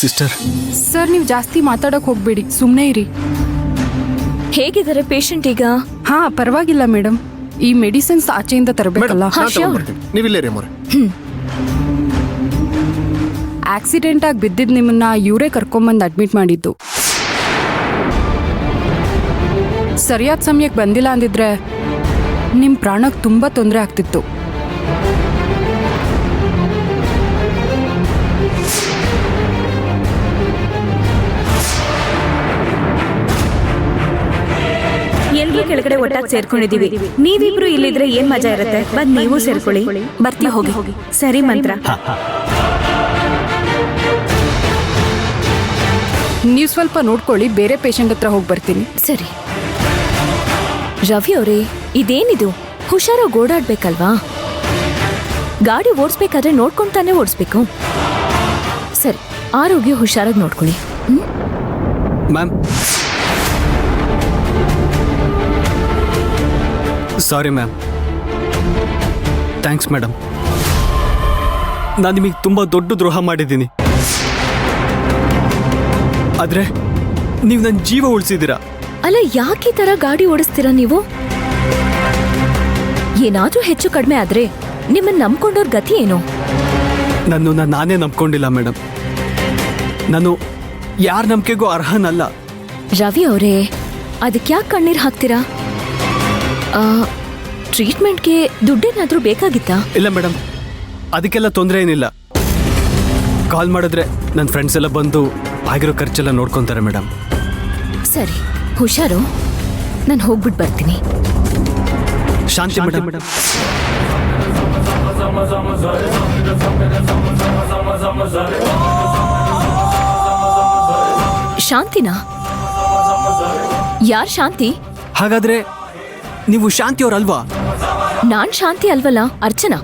Sister. Sir ನೀವು ಜಾಸ್ತಿ ಮಾತಾಡಕ್ ಹೋಗ್ಬೇಡಿ, ಸುಮ್ಮನೆ ಇರಿ. ಹೇಗಿದ್ದಾರೆ ಪೇಷಂಟ್ ಈಗ? ಹಾ ಪರವಾಗಿಲ್ಲ ಮೇಡಮ್. ಈ ಮೆಡಿಸಿನ್ಸ್ ಆಚೆಯಿಂದ ತರಬೇಕಲ್ಲ. ನೀವಿಲ್ಲೇ ರೀ ಮೋರೆ. ಆಕ್ಸಿಡೆಂಟ್ ಆಗಿ ಬಿದ್ದಿದ್ ನಿಮ್ಮನ್ನ ಇವರೇ ಕರ್ಕೊಂಬಂದು ಅಡ್ಮಿಟ್ ಮಾಡಿದ್ದು. ಸರಿಯಾದ ಸಮಯಕ್ಕೆ ಬಂದಿಲ್ಲ ಅಂದಿದ್ರೆ ನಿಮ್ ಪ್ರಾಣಕ್ಕೆ ತುಂಬಾ ತೊಂದರೆ ಆಗ್ತಿತ್ತು. ಎಲ್ರೂ ಕೆಳಗಡೆ ಒಟ್ಟಾಗಿ ಸೇರ್ಕೊಂಡಿದೀವಿ. ನೀವಿಬ್ರು ಇಲ್ಲಿದ್ರೆ ಏನ್ ಮಜಾ ಇರುತ್ತೆ. ಬಂದ್ ನೀವು ಸೇರ್ಕೊಳ್ಳಿ. ಬರ್ತೀವಿ, ಹೋಗಿ. ಸರಿ ಮಂತ್ರ. ನೀವು ಸ್ವಲ್ಪ ನೋಡ್ಕೊಳ್ಳಿ, ಬೇರೆ ಪೇಷಂಟ್ ಹತ್ರ ಹೋಗಿ ಬರ್ತೀನಿ. ಸರಿ. ರವಿ ಅವರೇ, ಇದೇನಿದು? ಹುಷಾರಾಗಿ ಓಡಾಡ್ಬೇಕಲ್ವಾ? ಗಾಡಿ ಓಡಿಸ್ಬೇಕಾದ್ರೆ ನೋಡ್ಕೊಂತಾನೆ ಓಡಿಸ್ಬೇಕು. ಸರಿ, ಆರೋಗ್ಯ ಹುಷಾರಾಗಿ ನೋಡ್ಕೊಳ್ಳಿ. Ma'am, sorry ma'am. Thanks madam. ನಾನು ನಿಮಗೆ ತುಂಬ ದೊಡ್ಡ ದ್ರೋಹ ಮಾಡಿದ್ದೀನಿ, ಆದ್ರೆ ನೀವು ನನ್ನ ಜೀವ ಉಳಿಸಿದ್ದೀರಾ. ಅಲ್ಲ, ಯಾಕೆ ಈ ತರ ಗಾಡಿ ಓಡಿಸ್ತೀರಾ ನೀವು? ಏನಾದ್ರೂ ಹೆಚ್ಚು ಕಡಿಮೆ ಆದ್ರೆ ನಿಮ್ಮನ್ನ ನಂಬ್ಕೊಂಡವ್ರ ಗತಿ ಏನು? ನನ್ನನ್ನು ನಾನೇ ನಂಬ್ಕೊಂಡಿಲ್ಲ ಮೇಡಮ್. ನಾನು ಯಾರ ನಂಬಿಕೆಗೂ ಅರ್ಹನಲ್ಲ. ರವಿ ಅವರೇ, ಅದಕ್ಕೆ ಯಾಕೆ ಕಣ್ಣೀರ್ ಹಾಕ್ತೀರಾ? ಟ್ರೀಟ್ಮೆಂಟ್ಗೆ ದುಡ್ಡೇನಾದ್ರೂ ಬೇಕಾಗಿತ್ತಾ? ಇಲ್ಲ ಮೇಡಮ್, ಅದಕ್ಕೆಲ್ಲ ತೊಂದರೆ ಏನಿಲ್ಲ. ಕಾಲ್ ಮಾಡಿದ್ರೆ ನನ್ನ ಫ್ರೆಂಡ್ಸ್ ಎಲ್ಲ ಬಂದು ಆಗಿರೋ ಖರ್ಚೆಲ್ಲ ನೋಡ್ಕೊತಾರೆ ಮೇಡಮ್. ಸರಿ, ಹುಷಾರು. ನಾನು ಹೋಗ್ಬಿಟ್ಟು ಬರ್ತೀನಿ. ಶಾಂತಿ ಮೇಡಮ್. ಶಾಂತಿನಾ? ಯಾರ್ ಶಾಂತಿ? ಹಾಗಾದ್ರೆ ನೀವು ಶಾಂತಿ ಅವ್ರಲ್ವಾ? ನಾನ್ ಶಾಂತಿ ಅಲ್ವಲ್ಲ, ಅರ್ಚನಾ.